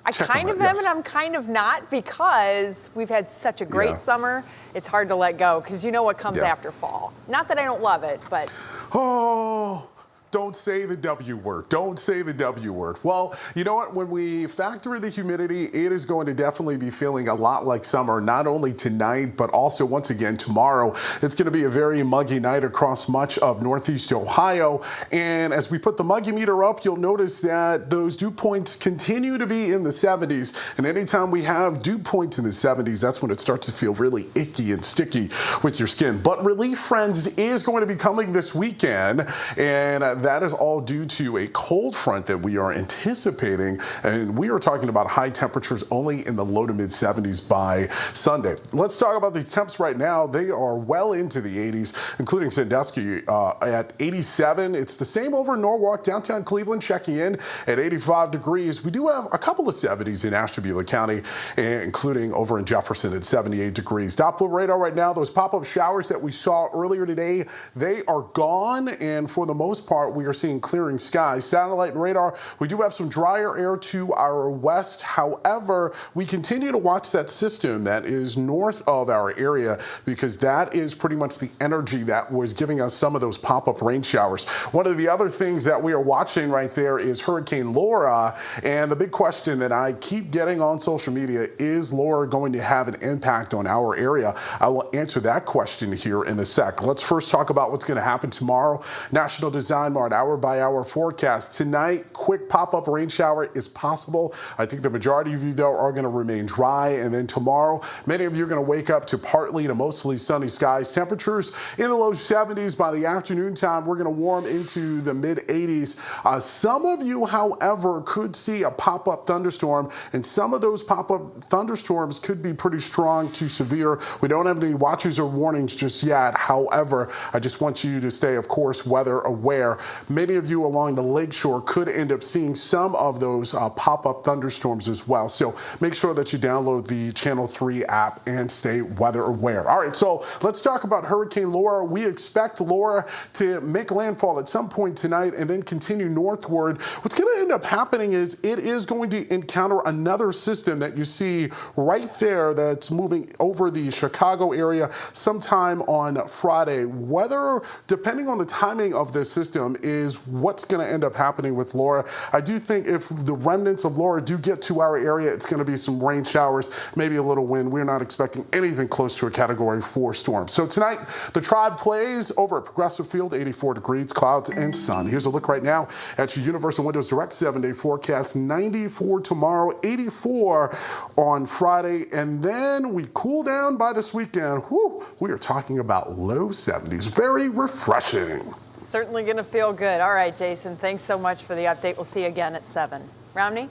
A: I kind of am and I'm kind of not, because we've had such a great summer. It's hard to let go because you know what comes after fall. Not that I don't love it, but...
J: Oh, don't say the W word. Don't say the W word. Well, you know what? When we factor in the humidity, it is going to definitely be feeling a lot like summer, not only tonight, but also once again tomorrow. It's going to be a very muggy night across much of Northeast Ohio. And as we put the muggy meter up, you'll notice that those dew points continue to be in the 70s. And anytime we have dew points in the 70s, that's when it starts to feel really icky and sticky with your skin. But relief, friends, is going to be coming this weekend. And that is all due to a cold front that we are anticipating. And we are talking about high temperatures only in the low to mid 70s by Sunday. Let's talk about the temps right now. They are well into the 80s, including Sandusky at 87. It's the same over in Norwalk, downtown Cleveland, checking in at 85 degrees. We do have a couple of 70s in Ashtabula County, including over in Jefferson at 78 degrees. Doppler radar right now, those pop-up showers that we saw earlier today, they are gone. And for the most part, we are seeing clearing skies. Satellite and radar, we do have some drier air to our west. However, we continue to watch that system that is north of our area, because that is pretty much the energy that was giving us some of those pop-up rain showers. One of the other things that we are watching right there is Hurricane Laura. And the big question that I keep getting on social media, is Laura going to have an impact on our area? I will answer that question here in a sec. Let's first talk about what's going to happen tomorrow. National Design Mart hour-by-hour forecast. Tonight, quick pop-up rain shower is possible. I think the majority of you, though, are going to remain dry. And then tomorrow, many of you are going to wake up to partly to mostly sunny skies. Temperatures in the low 70s. By the afternoon time, we're going to warm into the mid-80s. Some of you, however, could see a pop-up thunderstorm, and some of those pop-up thunderstorms could be pretty strong to severe. We don't have any watches or warnings just yet. However, I just want you to stay, of course, weather aware. Many of you along the lakeshore could end up seeing some of those pop-up thunderstorms as well. So make sure that you download the Channel 3 app and stay weather aware. All right, so let's talk about Hurricane Laura. We expect Laura to make landfall at some point tonight and then continue northward. What's going to end up happening is it is going to encounter another system that you see right there that's moving over the Chicago area sometime on Friday. Weather, depending on the timing of this system, is what's going to end up happening with Laura. I do think if the remnants of Laura do get to our area, it's going to be some rain showers, maybe a little wind. We're not expecting anything close to a Category 4 storm. So tonight, the Tribe plays over at Progressive Field, 84 degrees, clouds and sun. Here's a look right now at your Universal Windows Direct 7-day forecast. 94 tomorrow, 84 on Friday, and then we cool down by this weekend. Whew, we are talking about low 70s. Very refreshing.
A: Certainly going to feel good. All right, Jason, thanks so much for the update. We'll see you again at 7. Romney?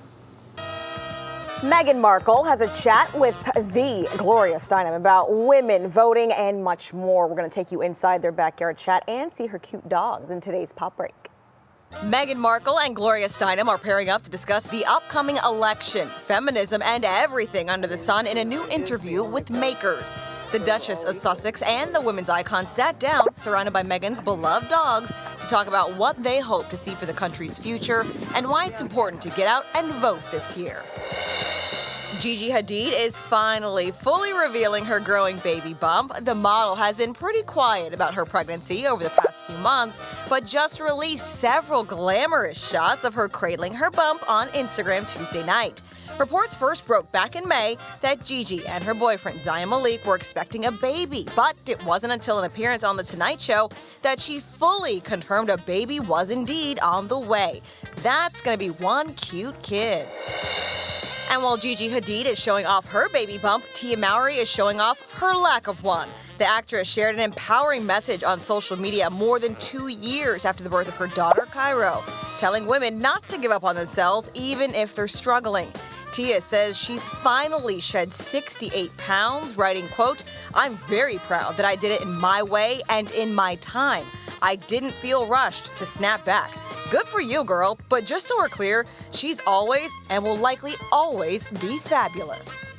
E: Meghan Markle has a chat with the Gloria Steinem about women voting and much more. We're going to take you inside their backyard chat and see her cute dogs in today's Pop Break. Meghan Markle and Gloria Steinem are pairing up to discuss the upcoming election, feminism, and everything under the sun in a new interview with Makers. The Duchess of Sussex and the women's icon sat down, surrounded by Meghan's beloved dogs, to talk about what they hope to see for the country's future and why it's important to get out and vote this year. Gigi Hadid is finally fully revealing her growing baby bump. The model has been pretty quiet about her pregnancy over the past few months, but just released several glamorous shots of her cradling her bump on Instagram Tuesday night. Reports first broke back in May that Gigi and her boyfriend Zayn Malik were expecting a baby, but it wasn't until an appearance on The Tonight Show that she fully confirmed a baby was indeed on the way. That's going to be one cute kid. And while Gigi Hadid is showing off her baby bump, Tia Mowry is showing off her lack of one. The actress shared an empowering message on social media more than 2 years after the birth of her daughter, Cairo, telling women not to give up on themselves even if they're struggling. Tia says she's finally shed 68 pounds, writing, quote, "I'm very proud that I did it in my way and in my time. I didn't feel rushed to snap back. Good for you, girl, but just so we're clear, she's always and will likely always be fabulous."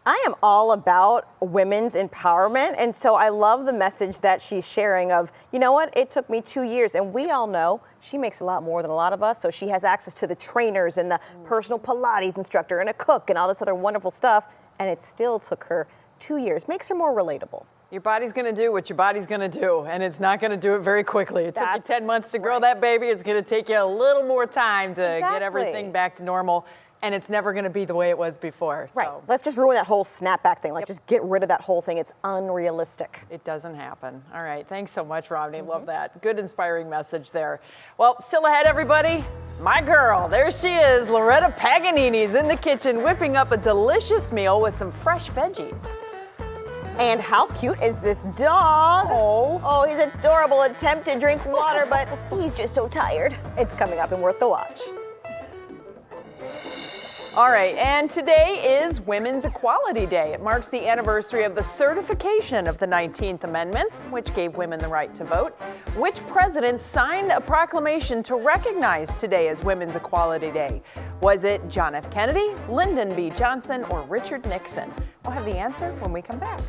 E: I am all about women's empowerment, and so I love the message that she's sharing of, you know what, it took me 2 years, and we all know she makes a lot more than a lot of us, so she has access to the trainers and the personal Pilates instructor and a cook and all this other wonderful stuff, and it still took her 2 years. Makes her more relatable.
A: Your body's going to do what your body's going to do, and it's not going to do it very quickly. It took you 10 months to grow that baby. It's going to take you a little more time to get everything back to normal, and it's never going to be the way it was before.
E: Right. Let's just ruin that whole snapback thing. Like, just get rid of that whole thing. It's unrealistic.
A: It doesn't happen. All right. Thanks so much, Romney. Love that. Good, inspiring message there. Well, still ahead, everybody. My girl. There she is. Loretta Paganini's in the kitchen whipping up a delicious meal with some fresh veggies.
E: And how cute is this dog? Oh, he's adorable. Attempt to drink water, but he's just so tired. It's coming up and worth the watch.
A: All right, and today is Women's Equality Day. It marks the anniversary of the certification of the 19th Amendment, which gave women the right to vote. Which president signed a proclamation to recognize today as Women's Equality Day? Was it John F. Kennedy, Lyndon B. Johnson, or Richard Nixon? We'll have the answer when we come back.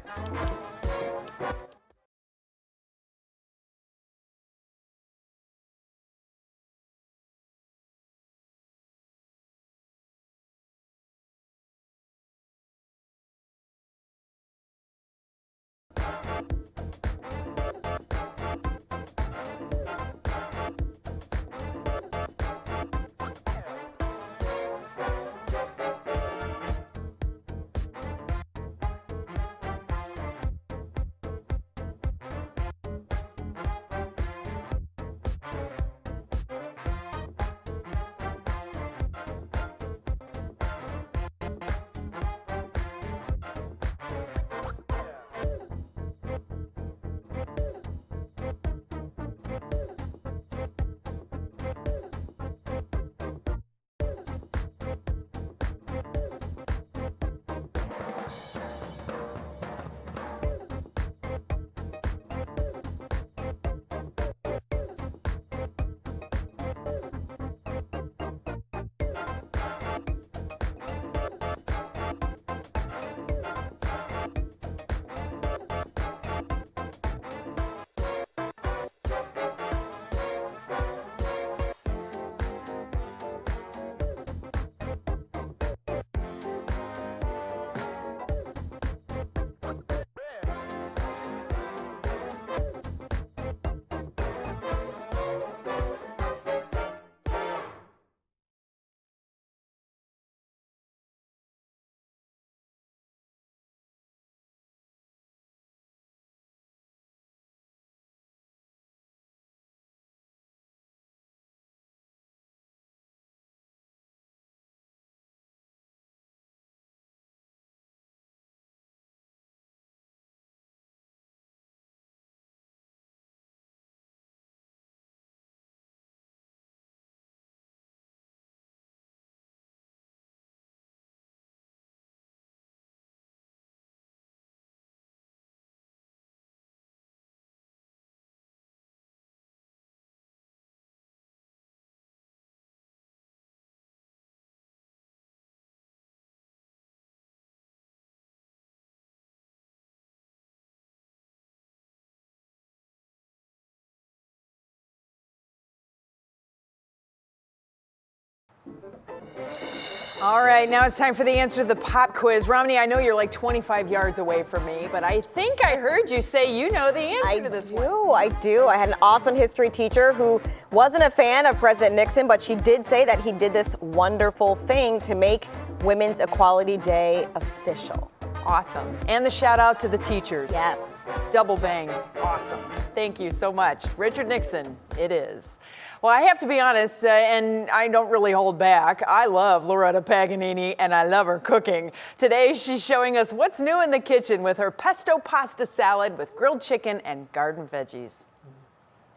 A: All right, now it's time for the answer to the pop quiz. Romney, I know you're like 25 yards away from me, but I think I heard you say you know the answer to this one.
E: I do. I had an awesome history teacher who wasn't a fan of President Nixon, but she did say that he did this wonderful thing to make Women's Equality Day official.
A: Awesome. And the shout out to the teachers.
E: Yes.
A: Double bang. Awesome. Thank you so much. Richard Nixon, it is. Well, I have to be honest, and I don't really hold back. I love Loretta Paganini, and I love her cooking. Today, she's showing us what's new in the kitchen with her pesto pasta salad with grilled chicken and garden veggies.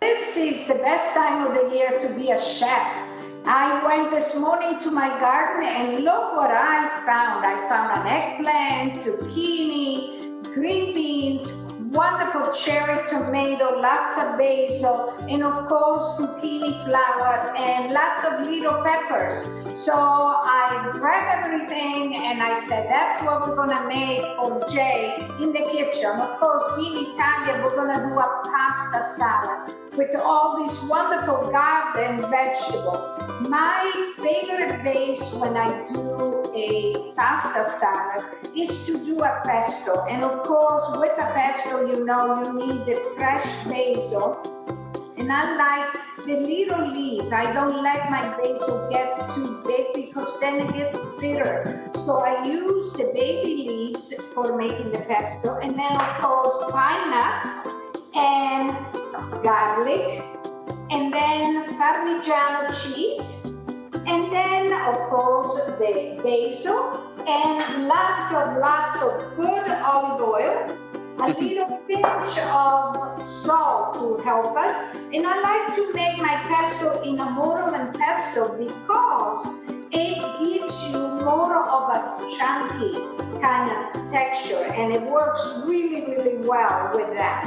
G: This is the best time of the year to be a chef. I went this morning to my garden and look what I found. I found an eggplant, zucchini, green beans, wonderful cherry tomato, lots of basil, and of course zucchini flower and lots of little peppers. So I grabbed everything and I said, that's what we're gonna make for Jay in the kitchen. Of course, in Italia, we're gonna do a pasta salad with all these wonderful garden vegetables. My favorite base when I do a pasta salad is to do a pesto. And of course, with a pesto, you know, you need the fresh basil. And I like the little leaf. I don't let my basil get too big because then it gets bitter. So I use the baby leaves for making the pesto. And then of course, pine nuts and garlic, and then Parmigiano cheese, and then of course the basil, and lots of good olive oil, a little pinch of salt to help us. And I like to make my pesto in a Moroman pesto because it gives you more of a chunky kind of texture, and it works really, really well with that.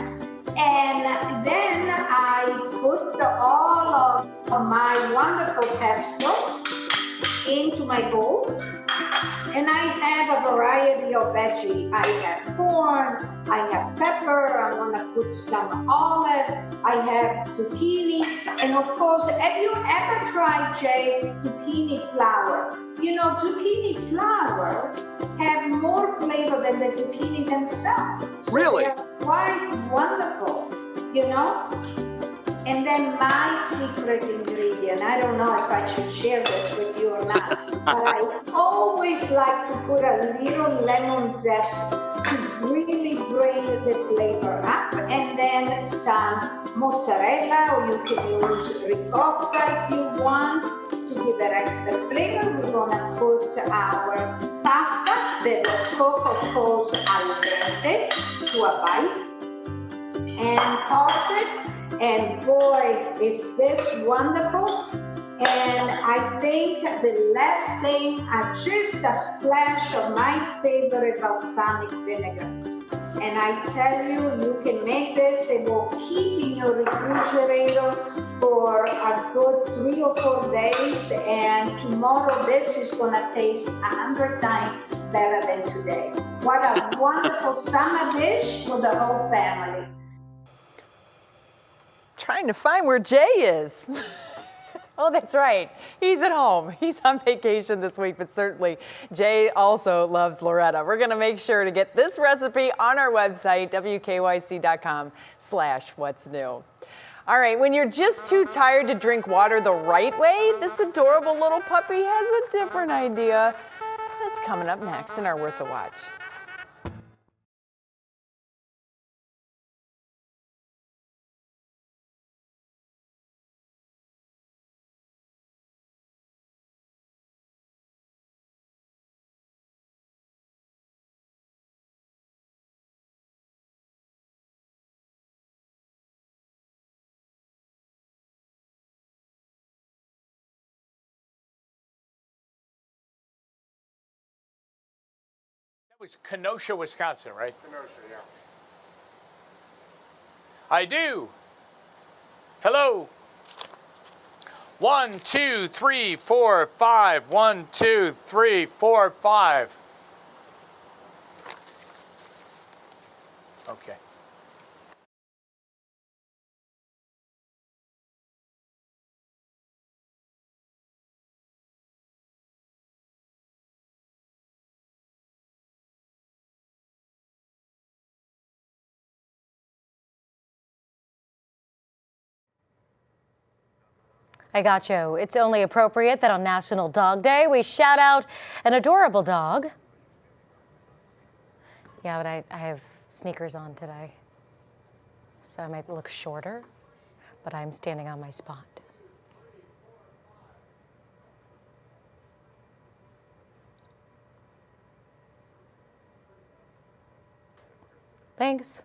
G: And then I put all of my wonderful pesto into my bowl. And I have a variety of veggies. I have corn, I have pepper, I'm gonna put some olive, I have zucchini, and of course, have you ever tried Jay's zucchini flower? You know, zucchini flower have more flavor than the zucchini themselves. So
V: really?
G: They're quite wonderful, you know? And then my secret ingredient, I don't know if I should share this with you or not, but I always like to put a little lemon zest to really bring the flavor up. And then some mozzarella, or you can use ricotta if you want to give it extra flavor. We're gonna put our pasta that was cooked, of course, al dente to a bite and toss it. And boy, is this wonderful. And I think the last thing, just a splash of my favorite balsamic vinegar. And I tell you, you can make this, it will keep in your refrigerator for a good 3 or 4 days. And tomorrow, this is gonna taste 100 times better than today. What a wonderful summer dish for the whole family.
A: Trying to find where Jay is. Oh, that's right. He's at home. He's on vacation this week, but certainly Jay also loves Loretta. We're going to make sure to get this recipe on our website, wkyc.com/what's new. All right, when you're just too tired to drink water the right way, this adorable little puppy has a different idea. That's coming up next in our Worth a Watch.
W: Was Kenosha, Wisconsin, right?
Q: Kenosha, yeah.
W: I do. Hello. 1, 2, 3, 4, 5. 1, 2, 3, 4, 5. Okay.
X: I got you. It's only appropriate that on National Dog Day, we shout out an adorable dog. Yeah, but I have sneakers on today. So I might look shorter, but I'm standing on my spot. Thanks.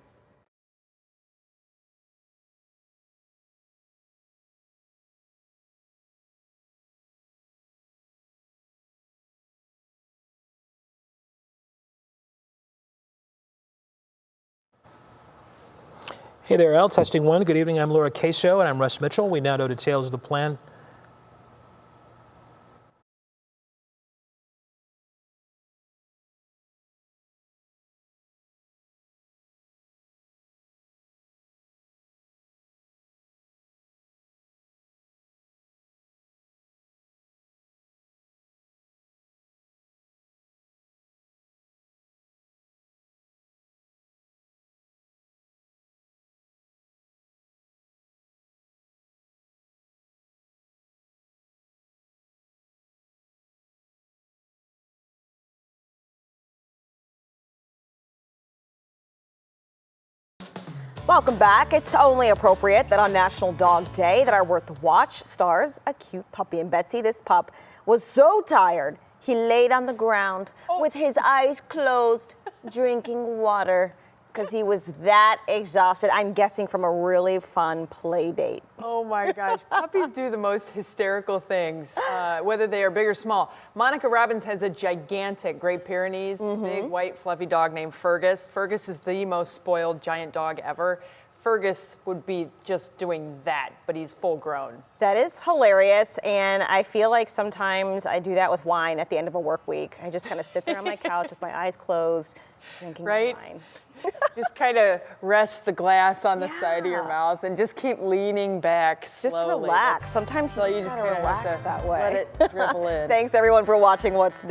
R: Hey there, Al. Testing one. Good evening. I'm Laura Queso, and I'm Russ Mitchell. We now know details of the plan.
E: Welcome back. It's only appropriate that on National Dog Day that our Worth the Watch stars a cute puppy. And Betsy, this pup was so tired, he laid on the ground with his eyes closed, drinking water because he was that exhausted. I'm guessing from a really fun play date.
A: Oh my gosh, puppies do the most hysterical things, whether they are big or small. Monica Robbins has a gigantic Great Pyrenees, big white fluffy dog named Fergus. Fergus is the most spoiled giant dog ever. Fergus would be just doing that, but he's full grown.
E: That is hilarious, and I feel like sometimes I do that with wine at the end of a work week. I just kind of sit there on my couch with my eyes closed, drinking wine.
A: Just kind of rest the glass on the side of your mouth and just keep leaning back slowly.
E: Just relax. Sometimes you just gotta relax that way.
A: Let it dribble in.
E: Thanks everyone for watching What's